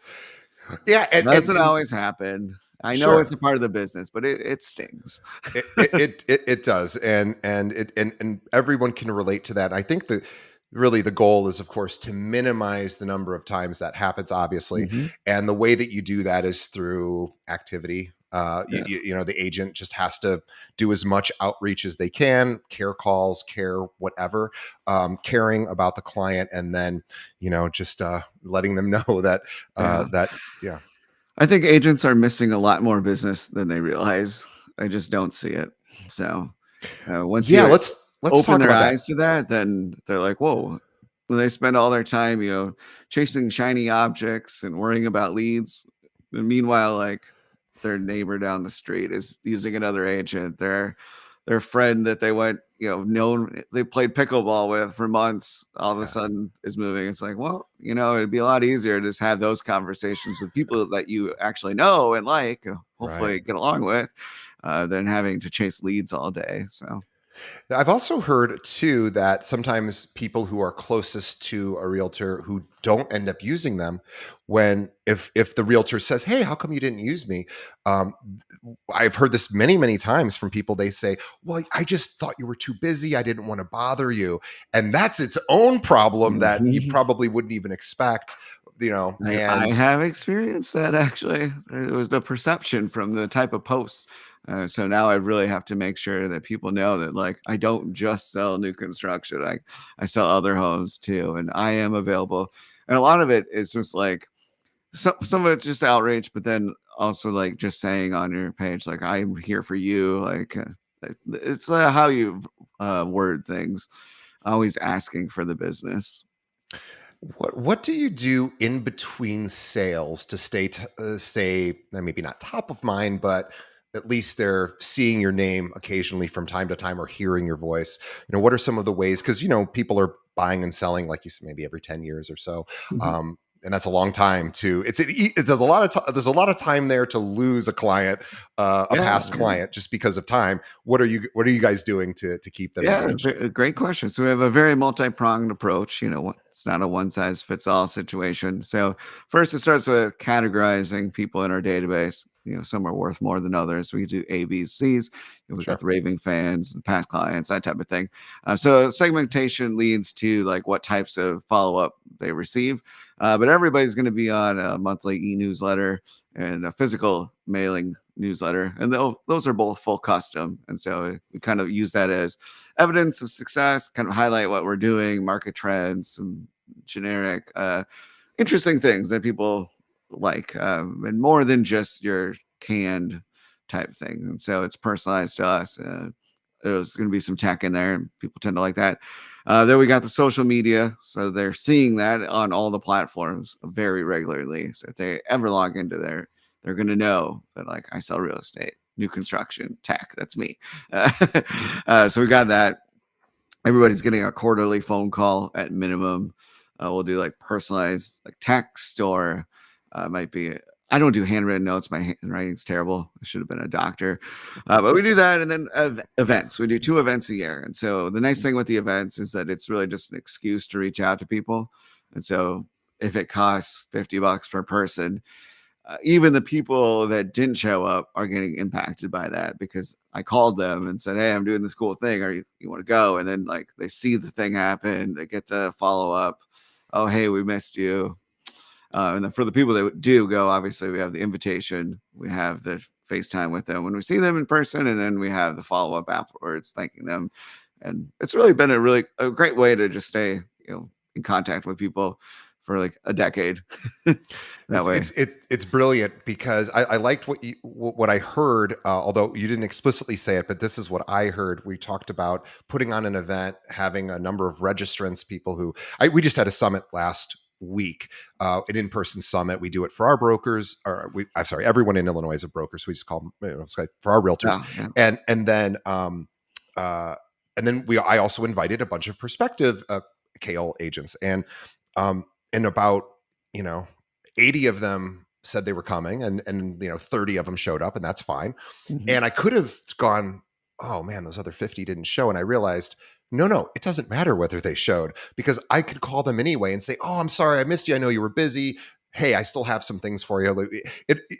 Yeah, doesn't always happen. I know it's sure. a part of the business, but it stings. It does, and everyone can relate to that. And I think that really the goal is, of course, to minimize the number of times that happens. Obviously, Mhm. and the way that you do that is through activity. Yeah, The agent just has to do as much outreach as they can, care calls, care whatever, caring about the client, and then just letting them know that yeah. that yeah, I think agents are missing a lot more business than they realize. I just don't see it. So, once yeah. you Let's open talk their about that. eyes to that, then they're like, "Whoa." When they spend all their time, chasing shiny objects and worrying about leads, and meanwhile, like their neighbor down the street is using another agent. Their friend that they went, known they played pickleball with for months, all of a Yeah, sudden is moving. It's like, well, it'd be a lot easier to just have those conversations with people that you actually know and like, right. hopefully get along with, than having to chase leads all day. So I've also heard too that sometimes people who are closest to a realtor who don't end up using them, when if the realtor says, "Hey, how come you didn't use me?" Um, I've heard this many times from people. They say, "Well, I just thought you were too busy. I didn't want to bother you," and that's its own problem that you Mhm. probably wouldn't even expect. I have experienced that actually. It was the perception from the type of posts. So now I really have to make sure that people know that like I don't just sell new construction. I sell other homes too, and I am available. And a lot of it is just like some of it's just outrage, but then also like just saying on your page like I'm here for you. It's how you word things. Always asking for the business. What do you do in between sales to stay maybe not top of mind, but at least they're seeing your name occasionally from time to time or hearing your voice? What are some of the ways? Because people are buying and selling, like you said, maybe every 10 years or so, Mhm. and that's a long time to. There's a lot of there's a lot of time there to lose a client, a Yeah, past client, just because of time. What are you guys doing to keep them yeah, engaged? great question. So we have a very multi-pronged approach. It's not a one-size-fits-all situation. So first, it starts with categorizing people in our database. Some are worth more than others. We do A, B, C's. We got Sure. the raving fans, the past clients, that type of thing. So segmentation leads to like what types of follow-up they receive. But everybody's going to be on a monthly e-newsletter and a physical mailing newsletter, and those are both full custom. And so we kind of use that as evidence of success, kind of highlight what we're doing, market trends, some generic, interesting things that people like, and more than just your canned type thing. And so it's personalized to us. There's going to be some tech in there, and people tend to like that. Then we got the social media, so they're seeing that on all the platforms very regularly. So if they ever log into there, they're going to know that like I sell real estate, new construction, tech. That's me. Uh, so we got that. Everybody's getting a quarterly phone call at minimum. We'll do like personalized like text or might be. I don't do handwritten notes. My handwriting's terrible. I should have been a doctor. But we do that, and then events. We do 2 events a year, and so the nice thing with the events is that it's really just an excuse to reach out to people. And so if it costs $50 per person, even the people that didn't show up are getting impacted by that because I called them and said, "Hey, I'm doing this cool thing. Are you want to go?" And then like they see the thing happen, they get to follow up. Oh, hey, we missed you. And then for the people that do go, obviously we have the invitation, we have the FaceTime with them when we see them in person, and then we have the follow up afterwards, thanking them. And it's really been a great way to just stay, in contact with people for like a decade. That It's way. it's it's brilliant because I liked what I heard, although you didn't explicitly say it, but this is what I heard. We talked about putting on an event, having a number of registrants, people who we just had a summit last week, an in-person summit. We do it for our brokers, I'm sorry, everyone in Illinois is a broker, so we just call them, it's like for our realtors, Yeah, yeah. and then uh, I also invited a bunch of prospective KL agents, and about you know 80 of them said they were coming, and 30 of them showed up, and that's fine. Mhm. And I could have gone, oh man, those other 50 didn't show. And I realized, no, it doesn't matter whether they showed, because I could call them anyway and say, oh, I'm sorry, I missed you. I know you were busy. Hey, I still have some things for you.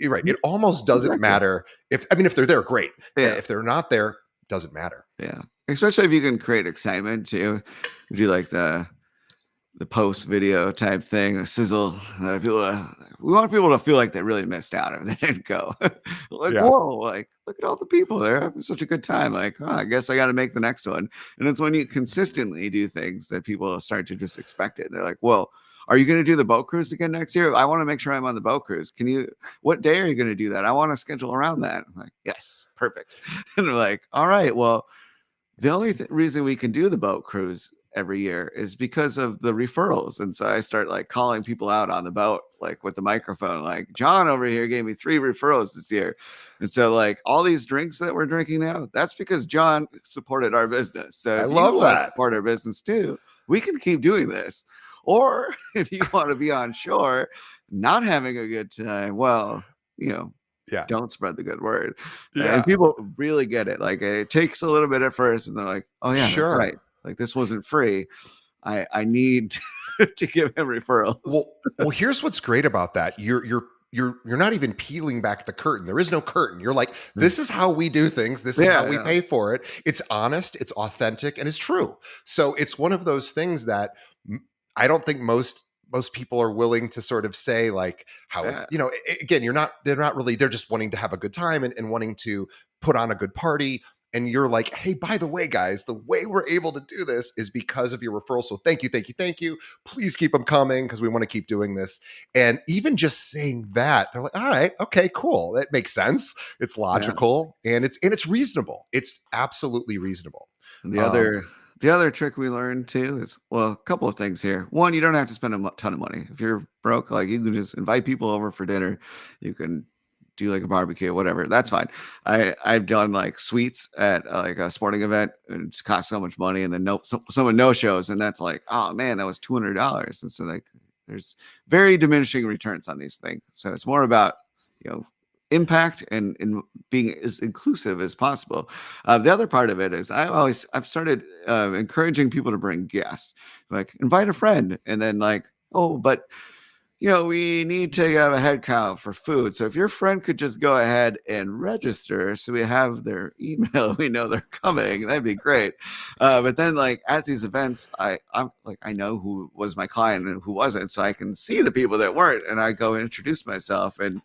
You're right. Mhm. It almost doesn't Exactly. matter if they're there, great. Yeah, If they're not there, doesn't matter. yeah. Especially if you can create excitement too. We do like the post video type thing, a sizzle. We want people to feel like they really missed out if they didn't go. Like, Yeah. whoa, like look at all the people there having such a good time. Like, oh, I guess I got to make the next one. And it's when you consistently do things that people start to just expect it. They're like, well, are you going to do the boat cruise again next year? I want to make sure I'm on the boat cruise. What day are you going to do that? I want to schedule around that. I'm like, yes, perfect. And they're like, all right, well, the only reason we can do the boat cruise every year is because of the referrals. And so I start like calling people out on the boat, like with the microphone, like John over here gave me 3 referrals this year. And so like all these drinks that we're drinking now, that's because John supported our business. So I if you love want to that. support our business too, we can keep doing this. Or if you want to be on shore, not having a good time, well, you know, Yeah. don't spread the good word. And Yeah. people really get it. Like it takes a little bit at first, and they're like, oh yeah, that's right. Sure. Like this wasn't free. I need to give him referrals. Well, here's what's great about that. You're not even peeling back the curtain. There is no curtain. You're like, this is how we do things. This is how Yeah, we yeah, pay for it. It's honest, it's authentic, and it's true. So it's one of those things that I don't think most people are willing to sort of say like how it, yeah, again, they're not really, they're just wanting to have a good time and wanting to put on a good party. And you're like, hey, by the way, guys, the way we're able to do this is because of your referral. So thank you, thank you, thank you. Please keep them coming because we want to keep doing this. And even just saying that, they're like, all right, okay, cool. That makes sense. It's yeah. logical and it's reasonable. It's absolutely reasonable. And Um, the other trick we learned too is, well, a couple of things here. One, you don't have to spend a ton of money. If you're broke, like you can just invite people over for dinner. You can do like a barbecue, whatever. That's fine. I've done like suites at like a sporting event, and it just costs so much money, and then someone no shows, and that's like, oh man, that was $200. And so like, there's very diminishing returns on these things. So it's more about, you know, impact and being as inclusive as possible. The other part of it is I've started encouraging people to bring guests, like invite a friend, and then like, oh, but we need to have a head count for food. So if your friend could just go ahead and register so we have their email, we know they're coming, that'd be great. But then like at these events, I'm like, I know who was my client and who wasn't. So I can see the people that weren't, and I go and introduce myself, and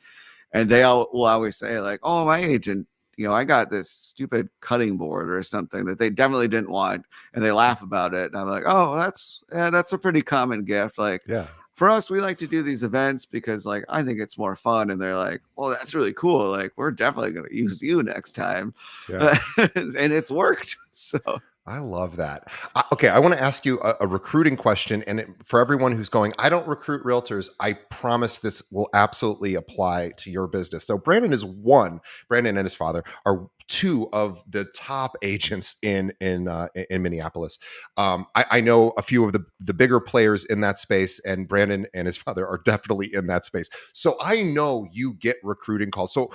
they all will always say like, oh, my agent, I got this stupid cutting board or something that they definitely didn't want, and they laugh about it. And I'm like, oh, that's a pretty common gift. Like yeah. for us, we like to do these events because like I think it's more fun. And they're like, well, that's really cool. Like we're definitely going to use you next time. Yeah. And it's worked. So I love that. Okay, I want to ask you a recruiting question. And for everyone who's going, I don't recruit realtors, I promise this will absolutely apply to your business. So Brandon and his father are two of the top agents in Minneapolis. I know a few of the bigger players in that space, and Brandon and his father are definitely in that space. So I know you get recruiting calls. So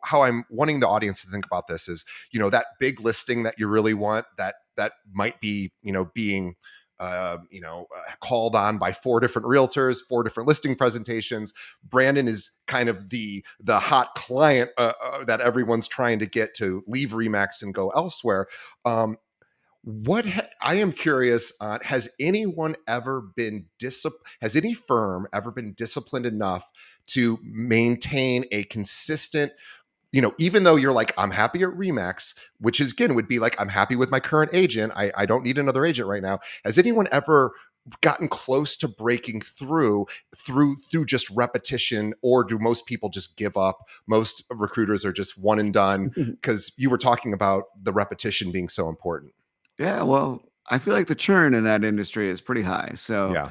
how I'm wanting the audience to think about this is, that big listing that you really want, that might be, being called on by four different realtors, four different listing presentations. Brandon is kind of the hot client that everyone's trying to get to leave Remax and go elsewhere. I am curious on, has anyone ever been has any firm ever been disciplined enough to maintain a consistent, even though you're like, I'm happy at Remax, which is, again, would be like, I'm happy with my current agent. I don't need another agent right now. Has anyone ever gotten close to breaking through just repetition, or do most people just give up? Most recruiters are just one and done, because you were talking about the repetition being so important. yeah, well, I feel like the churn in that industry is pretty high. So Yeah,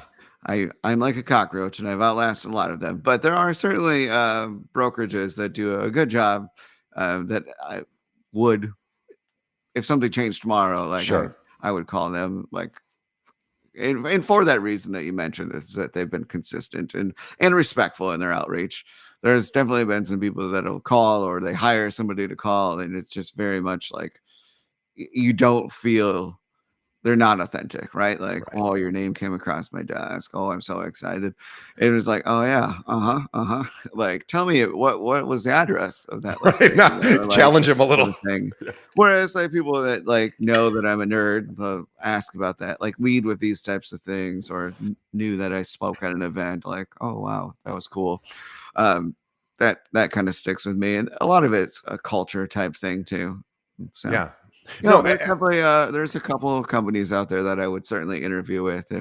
I'm like a cockroach, and I've outlasted a lot of them. But there are certainly brokerages that do a good job that I would, if something changed tomorrow, like sure. I would call them like, and for that reason that you mentioned, is that they've been consistent and respectful in their outreach. There's definitely been some people that'll call, or they hire somebody to call, and it's just very much like you don't feel they're not authentic, right? Like, Right. oh, your name came across my desk. Oh, I'm so excited. It was like, oh yeah, uh-huh. Like, tell me what was the address of that Right. listing? Now, Like challenge that him a sort little. of thing. Whereas like people that like know that I'm a nerd ask about that, like lead with these types of things, or knew that I spoke at an event, like, oh wow, that was cool. Um, that kind of sticks with me. And a lot of it's a culture type thing too. So Yeah. No, there's definitely there's a couple of companies out there that I would certainly interview with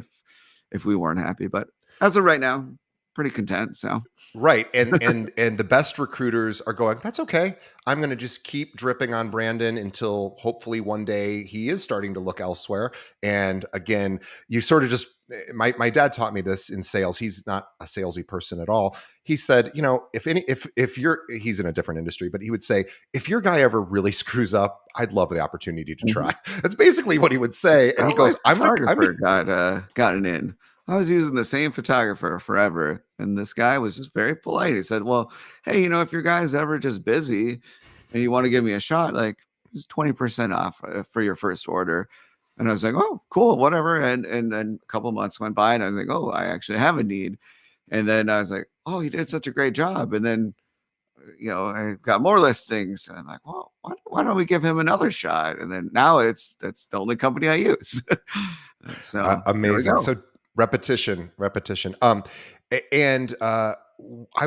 if we weren't happy. But as of right now, pretty content. So right. And the best recruiters are going, that's okay. I'm going to just keep dripping on Brandon until hopefully one day he is starting to look elsewhere. And again, you sort of just, my dad taught me this in sales. He's not a salesy person at all. He said, if you're, he's in a different industry, but he would say, if your guy ever really screws up, I'd love the opportunity to Mhm. try. That's basically what he would say. And he So my goes, I'm photographer gonna, got an in. I was using the same photographer forever, and this guy was just very polite. He said, "Well, hey, if your guy's ever just busy and you want to give me a shot, like it's 20% off for your first order." And I was like, "Oh, cool, whatever." And then a couple months went by, and I was like, "Oh, I actually have a need." And then I was like, "Oh, he did such a great job." And then I got more listings, and I'm like, "Well, why don't we give him another shot?" And then now that's the only company I use. So there we Amazing. go. So repetition, repetition. And I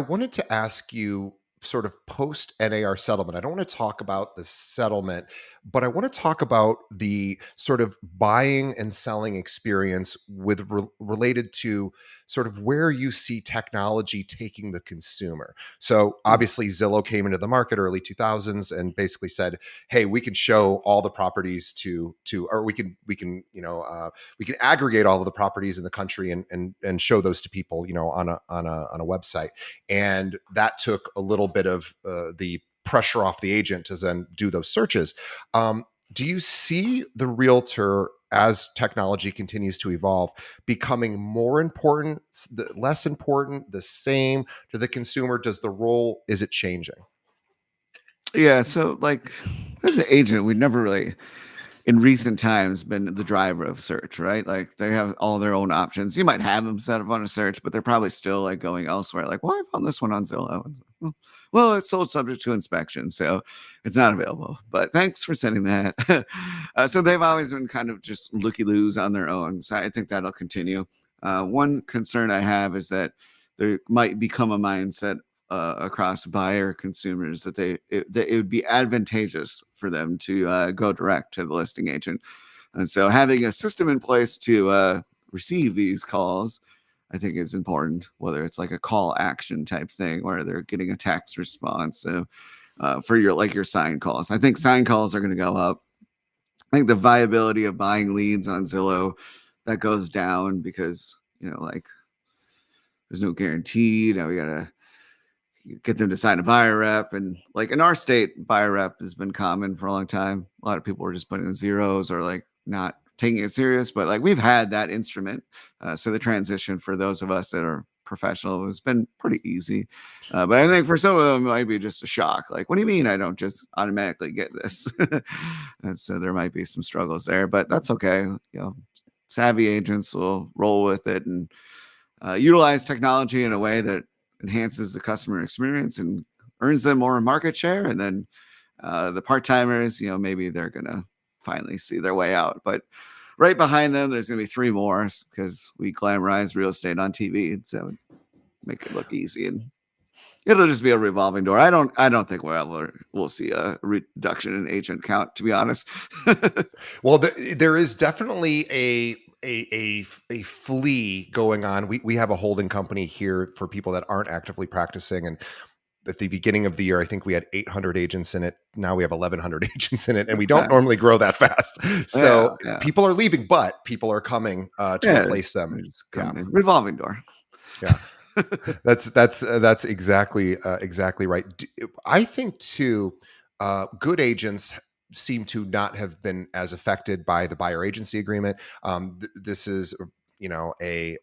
wanted to ask you, sort of post NAR settlement. I don't want to talk about the settlement, but I want to talk about the sort of buying and selling experience with related to sort of where you see technology taking the consumer. So obviously Zillow came into the market early 2000s and basically said, "Hey, we can show all the properties or we can aggregate all of the properties in the country and show those to people, on a website." And that took a little bit of the pressure off the agent to then do those searches. Do you see the realtor, as technology continues to evolve, becoming more important, less important, the same to the consumer? Does the role, is it changing? Yeah, so like as an agent, we've never really in recent times been the driver of search, right? Like they have all their own options. You might have them set up on a search, but they're probably still like going elsewhere. Like, well, I found this one on Zillow. Well, it's sold subject to inspection, so it's not available. But thanks for sending that. So they've always been kind of just looky loos on their own. So I think that'll continue. One concern I have is that there might become a mindset across buyer consumers that that it would be advantageous for them to go direct to the listing agent. And so having a system in place to receive these calls, I think is important, whether it's like a call action type thing where they're getting a text response for your sign calls. I think sign calls are going to go up. I think the viability of buying leads on Zillow that goes down because, like there's no guarantee. Now we got to get them to sign a buyer rep. And like in our state, buyer rep has been common for a long time. A lot of people were just putting in zeros or like not taking it serious, but like we've had that instrument. So the transition for those of us that are professional has been pretty easy. But I think for some of them, it might be just a shock. Like, what do you mean I don't just automatically get this? And so there might be some struggles there, but that's okay. Savvy agents will roll with it and utilize technology in a way that enhances the customer experience and earns them more market share. And then the part timers, maybe they're going to finally see their way out. But right behind them, there's going to be three more because we glamorize real estate on TV. And so make it look easy and it'll just be a revolving door. I don't think we'll see a reduction in agent count, to be honest. Well, there is definitely a flea going on. We have a holding company here for people that aren't actively practicing, and at the beginning of the year, I think we had 800 agents in it. Now we have 1,100 agents in it, and we don't normally grow that fast. Yeah, So yeah, people are leaving, but people are coming to yeah. replace them. It's Yeah, coming in. Revolving door. yeah. That's exactly right. I think too, good agents seem to not have been as affected by the buyer agency agreement. This is a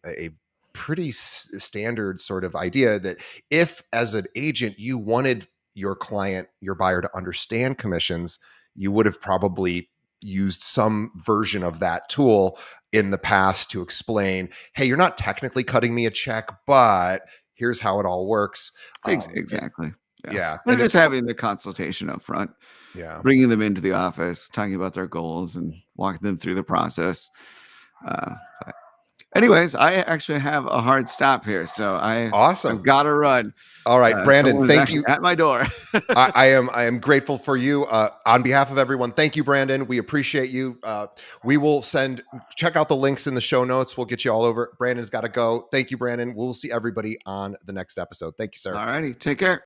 pretty standard sort of idea that if, as an agent, you wanted your buyer to understand commissions, you would have probably used some version of that tool in the past to explain, "Hey, you're not technically cutting me a check, but here's how it all works." Exactly. Yeah. Yeah, And and just it's having the consultation up front, yeah, bringing them into the office, talking about their goals and walking them through the process. Uh, but anyways, I actually have a hard stop here. So I've awesome. got to run. All right, Brandon, Someone is thank actually you. at my door. I am grateful for you. On behalf of everyone, thank you, Brandon. We appreciate you. We will check out the links in the show notes. We'll get you all over. Brandon's got to go. Thank you, Brandon. We'll see everybody on the next episode. Thank you, sir. All righty. Take care.